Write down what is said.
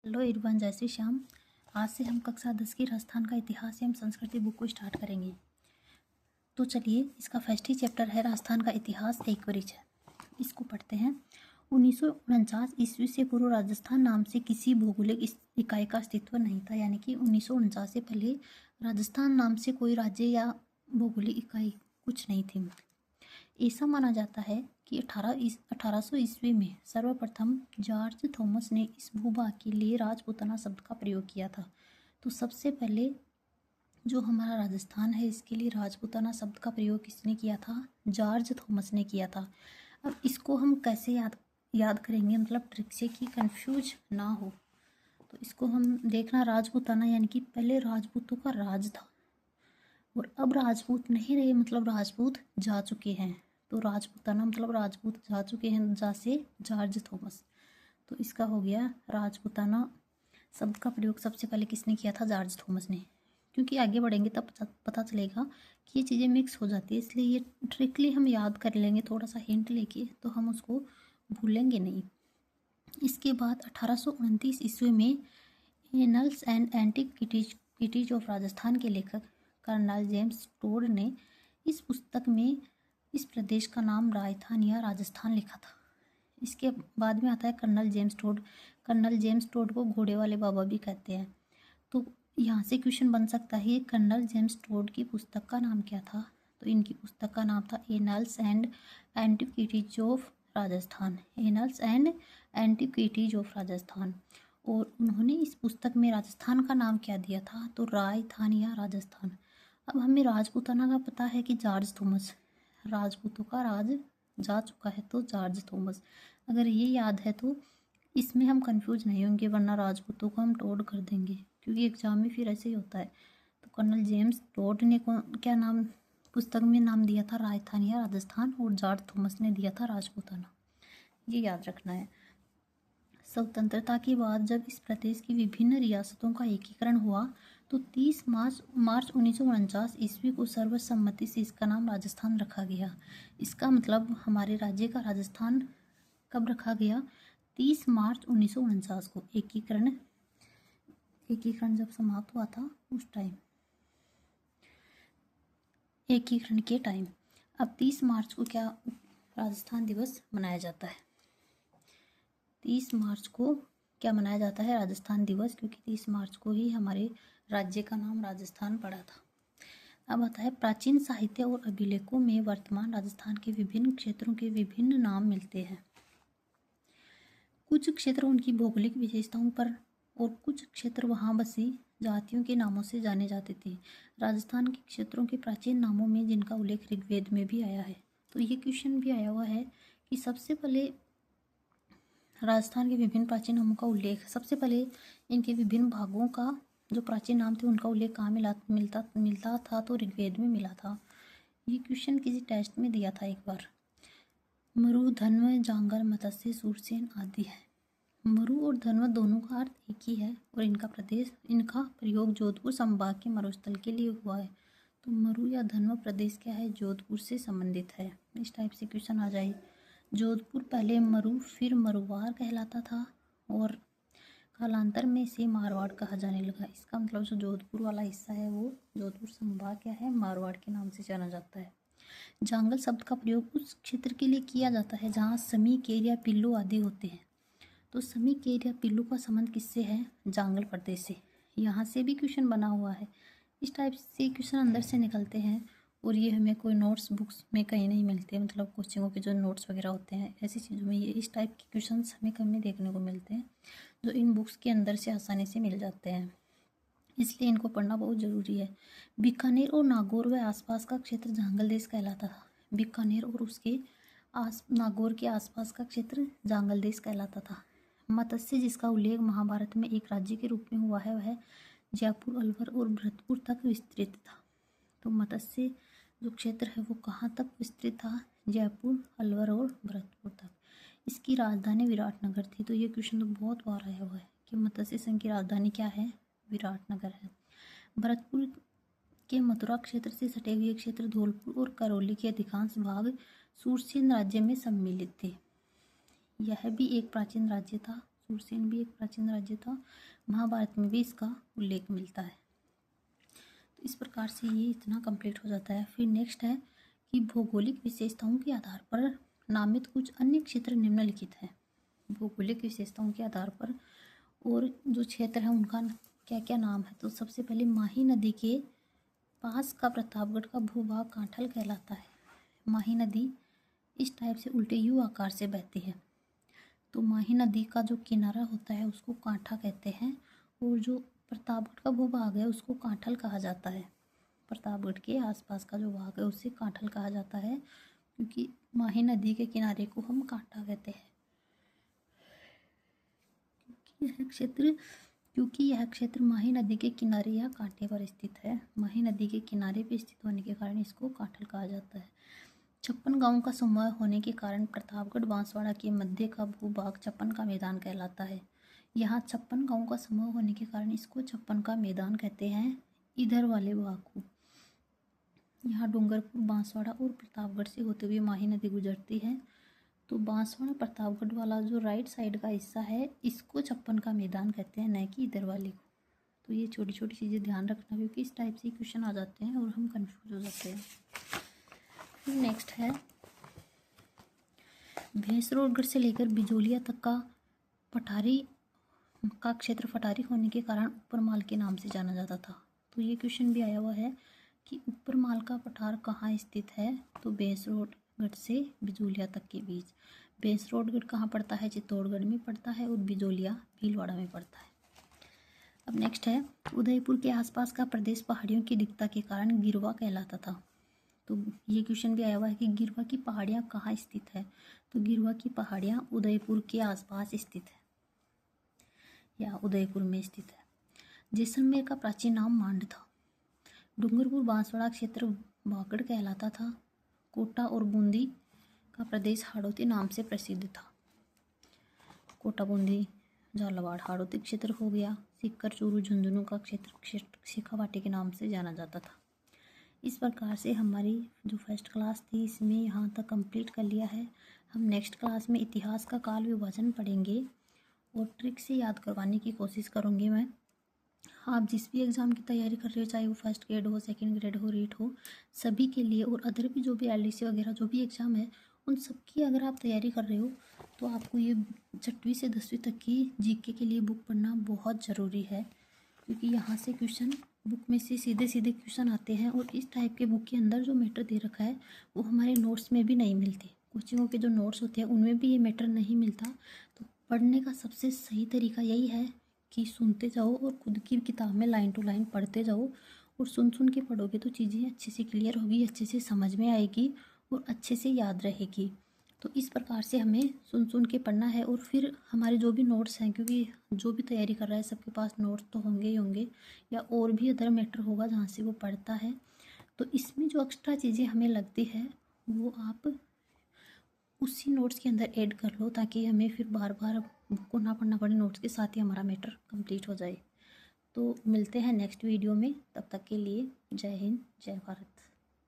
Hello everyone, जय श्री श्याम। आज से हम कक्षा 10 की राजस्थान का इतिहास एवं संस्कृति बुक को स्टार्ट करेंगे। तो चलिए, इसका फर्स्ट ही चैप्टर है राजस्थान का इतिहास एक परिचय। इसको पढ़ते हैं। 1949 ईस्वी से पूर्व राजस्थान नाम से किसी भौगोलिक इकाई का अस्तित्व नहीं था। यानी कि 1949 से पहले राजस्थान नाम से कोई राज्य या भौगोलिक इकाई कुछ नहीं थी। ऐसा माना जाता है कि 1800 ईस्वी में सर्वप्रथम जॉर्ज थॉमस ने इस भूभाग के लिए राजपूताना शब्द का प्रयोग किया था। तो सबसे पहले जो हमारा राजस्थान है इसके लिए राजपूताना शब्द का प्रयोग किसने किया था? जॉर्ज थॉमस ने किया था। अब इसको हम कैसे याद करेंगे, मतलब ट्रिक से, कि कंफ्यूज ना हो। तो इसको हम देखना, राजपूताना यानी कि पहले राजपूतों का राज था और अब राजपूत नहीं रहे, मतलब राजपूत जा चुके हैं। तो राजपूताना मतलब राजपूत जा चुके हैं, जा से जॉर्ज थॉमस। तो इसका हो गया राजपूताना शब्द का प्रयोग सबसे पहले किसने किया था? जॉर्ज थॉमस ने। क्योंकि आगे बढ़ेंगे तब पता चलेगा कि ये चीज़ें मिक्स हो जाती है, इसलिए ये ट्रिकली हम याद कर लेंगे, थोड़ा सा हिंट लेके, तो हम उसको भूलेंगे नहीं। इसके बाद 1829 ईस्वी में annuls and antiquities of Rajasthan के लेखक कर्नल जेम्स टोड ने इस पुस्तक में इस प्रदेश का नाम राजस्थान या राजस्थान लिखा था। इसके बाद में आता है colonel James Tod. Colonel James Tod को घोड़े वाले बाबा भी कहते हैं। तो यहाँ से क्वेश्चन बन सकता है, कर्नल जेम्स टोड की पुस्तक का नाम क्या था? तो इनकी पुस्तक का नाम था annuls and antiquities of Rajasthan. Annuls and antiquities of Rajasthan. और उन्होंने इस पुस्तक में राजस्थान का नाम क्या दिया था? तो राजस्थान या राजस्थान। अब हमें राजपूताना का पता है कि जॉर्ज थॉमस, राजपूतों का राज जा चुका है तो जॉर्ज थॉमस। अगर ये याद है तो इसमें हम कंफ्यूज नहीं होंगे, वरना राजपूतों को हम टोड कर देंगे, क्योंकि एग्जाम में फिर ऐसे ही होता है। तो कर्नल जेम्स टोड ने क्या नाम पुस्तक में नाम दिया था? राजस्थान या राजस्थान। और जॉर्ज थॉमस ने दिया था राजपूताना। ये याद रखना है। स्वतंत्रता के बाद जब इस प्रदेश की विभिन्न रियासतों का एकीकरण हुआ तो 30 मार्च 1949 ईस्वी को सर्वसम्मति से इसका नाम राजस्थान रखा गया। इसका मतलब हमारे राज्य का राजस्थान कब रखा गया? 30 मार्च 1949 को। एकीकरण जब समाप्त हुआ था उस टाइम, एकीकरण के टाइम। अब 30 मार्च को क्या राजस्थान दिवस मनाया जाता है? 30 मार्च को क्या मनाया जाता है? राजस्थान दिवस, क्योंकि 30 मार्च को ही हमारे राज्य का नाम राजस्थान पड़ा था। अब आता है प्राचीन साहित्य और अभिलेखों में वर्तमान राजस्थान के विभिन्न क्षेत्रों के विभिन्न नाम मिलते हैं। कुछ क्षेत्र उनकी भौगोलिक विशेषताओं पर और कुछ क्षेत्र वहाँ बसी जातियों के नामों से जाने जाते थे। राजस्थान के क्षेत्रों के प्राचीन नामों में जिनका उल्लेख ऋग्वेद में भी आया है। तो ये क्वेश्चन भी आया हुआ है कि सबसे पहले राजस्थान के विभिन्न प्राचीन नामों का उल्लेख, सबसे पहले इनके विभिन्न भागों का जो प्राचीन नाम थे उनका उल्लेख कहाँ मिलता था? तो ऋग्वेद में मिला था। ये क्वेश्चन किसी टेस्ट में दिया था एक बार। मरु, धन्व, जांगर, मत्स्य, सूरसेन आदि है। मरु और धन्व दोनों का अर्थ एक ही है और इनका प्रयोग जोधपुर संभाग के मरुस्थल के लिए हुआ है। तो मरु या धन्व प्रदेश क्या है? जोधपुर से संबंधित है। इस टाइप से क्वेश्चन आ जाए। जोधपुर पहले मरु फिर मरुवार कहलाता था और कालांतर में से मारवाड़ कहा जाने लगा। इसका मतलब जो जोधपुर वाला हिस्सा है वो जोधपुर संभाग क्या है? मारवाड़ के नाम से जाना जाता है। जांगल शब्द का प्रयोग उस क्षेत्र के लिए किया जाता है जहाँ समी, केर या पिल्लू आदि होते हैं। तो समी, केर या पिल्लू का संबंध किससे है? जांगल प्रदेश से। यहाँ से भी क्वेश्चन बना हुआ है। इस टाइप से क्वेश्चन अंदर से निकलते हैं और ये हमें कोई नोट्स बुक्स में कहीं नहीं मिलते, मतलब कोचिंगों के जो नोट्स वगैरह होते हैं ऐसी चीज़ों में ये इस टाइप के क्वेश्चन हमें कहीं देखने को मिलते हैं जो इन बुक्स के अंदर से आसानी से मिल जाते हैं, इसलिए इनको पढ़ना बहुत ज़रूरी है। बीकानेर और नागौर व आसपास का क्षेत्र जांगल देश कहलाता था। बीकानेर और उसके नागौर के आसपास का क्षेत्र जांगल देश कहलाता था। मत्स्य, जिसका उल्लेख महाभारत में एक राज्य के रूप में हुआ है, वह जयपुर, अलवर और भरतपुर तक विस्तृत था। तो मत्स्य जो क्षेत्र है वो कहाँ तक विस्तृत था? जयपुर, अलवर और भरतपुर तक। इसकी राजधानी विराटनगर थी। तो ये क्वेश्चन तो बहुत बार आया हुआ है कि मत्स्य संघ की राजधानी क्या है? विराटनगर है। भरतपुर के मथुरा क्षेत्र से सटे हुए क्षेत्र धौलपुर और करौली के अधिकांश भाग सूरसेन राज्य में सम्मिलित थे। यह भी एक प्राचीन राज्य था। सूरसेन भी एक प्राचीन राज्य था, महाभारत में भी इसका उल्लेख मिलता है। तो इस प्रकार से ये इतना कंप्लीट हो जाता है। फिर नेक्स्ट है कि भौगोलिक विशेषताओं के आधार पर नामित कुछ अन्य क्षेत्र निम्नलिखित हैं। भौगोलिक विशेषताओं के आधार पर और जो क्षेत्र है उनका क्या क्या नाम है। तो सबसे पहले माही नदी के पास का प्रतापगढ़ का भूभाग कांठल कहलाता है। माही नदी इस टाइप से उल्टे यू आकार से बहती है। तो माही नदी का जो किनारा होता है उसको कांठा कहते हैं, और जो प्रतापगढ़ का भूभाग है उसको कांठल कहा जाता है। प्रतापगढ़ के आसपास का जो भाग है उसे कांठल कहा जाता है, क्योंकि माही नदी के किनारे को हम कांठा कहते हैं। क्योंकि यह क्षेत्र माही नदी के किनारे या कांठे पर स्थित है। माही नदी के किनारे पर स्थित होने के कारण इसको कांठल कहा जाता है। 56 गांवों का समूह होने के कारण प्रतापगढ़ बांसवाड़ा के मध्य का भूभाग 56 का मैदान कहलाता है। यहाँ 56 गांवों का समूह होने के कारण इसको 56 का मैदान कहते हैं। इधर वाले भाग को, यहाँ डूंगरपुर, बांसवाड़ा और प्रतापगढ़ से होते हुए माही नदी गुजरती है। तो बांसवाड़ा प्रतापगढ़ वाला जो राइट साइड का हिस्सा है इसको 56 का मैदान कहते हैं, न कि इधर वाले को। तो ये छोटी छोटी चीज़ें ध्यान रखना, क्योंकि इस टाइप से क्वेश्चन आ जाते हैं और हम कंफ्यूज हो जाते हैं। फिर नेक्स्ट है भैंसरोडगढ़ से लेकर बिजोलिया तक का पठारी का क्षेत्र पठारी होने के कारण ऊपरमाल के नाम से जाना जाता था। तो ये क्वेश्चन भी आया हुआ है कि ऊपरमाल का पठार कहाँ स्थित है। तो भैंसरोडगढ़ से बिजोलिया तक के बीच। भैंसरोडगढ़ कहाँ पड़ता है, चित्तौड़गढ़ में पड़ता है, और बिजोलिया भीलवाड़ा में पड़ता है। अब नेक्स्ट है उदयपुर के आसपास का प्रदेश पहाड़ियों की दिखता के कारण गिरवा कहलाता था। तो ये क्वेश्चन भी आया हुआ है कि गिरवा की पहाड़ियाँ कहाँ स्थित है। तो गिरवा की पहाड़ियाँ उदयपुर के आसपास स्थित है या उदयपुर में स्थित है। जैसलमेर का प्राचीन नाम मांड था। डूंगरपुर बांसवाड़ा क्षेत्र वागड़ कहलाता था। कोटा और बूंदी का प्रदेश हाड़ौती नाम से प्रसिद्ध था। कोटा, बूंदी, झालावाड़ हाड़ौती क्षेत्र हो गया। सीकर, चूरू, झुंझुनू का क्षेत्र शेखावाटी के नाम से जाना जाता था। इस प्रकार से हमारी जो फर्स्ट क्लास थी इसमें यहाँ तक कंप्लीट कर लिया है। हम नेक्स्ट क्लास में इतिहास का काल विभाजन पढ़ेंगे और ट्रिक से याद करवाने की कोशिश करूँगी मैं। आप जिस भी एग्ज़ाम की तैयारी कर रहे हो, चाहे वो फर्स्ट ग्रेड हो, सेकंड ग्रेड हो, रीट हो, सभी के लिए, और अदर भी जो भी LDC वगैरह जो भी एग्ज़ाम है उन सब की अगर आप तैयारी कर रहे हो तो आपको ये 6वीं से 10वीं तक की GK के लिए बुक पढ़ना बहुत ज़रूरी है, क्योंकि यहाँ से क्वेश्चन बुक में से सीधे सीधे क्वेश्चन आते हैं, और इस टाइप के बुक के अंदर जो मैटर दे रखा है वो हमारे नोट्स में भी नहीं मिलती। कोचिंगों के जो नोट्स होते हैं उनमें भी ये मैटर नहीं मिलता। तो पढ़ने का सबसे सही तरीका यही है कि सुनते जाओ और खुद की किताब में लाइन टू लाइन पढ़ते जाओ, और सुन सुन के पढ़ोगे तो चीज़ें अच्छे से क्लियर होगी, अच्छे से समझ में आएगी और अच्छे से याद रहेगी। तो इस प्रकार से हमें सुन सुन के पढ़ना है। और फिर हमारे जो भी नोट्स हैं, क्योंकि जो भी तैयारी कर रहा है सबके पास नोट्स तो होंगे ही होंगे, या और भी अदर मैटर होगा जहाँ से वो पढ़ता है, तो इसमें जो एक्स्ट्रा चीज़ें हमें लगती है वो आप उसी नोट्स के अंदर ऐड कर लो, ताकि हमें फिर बार बार बुक को ना पढ़ना पड़े, नोट्स के साथ ही हमारा मैटर कंप्लीट हो जाए। तो मिलते हैं नेक्स्ट वीडियो में, तब तक के लिए जय हिंद, जय भारत।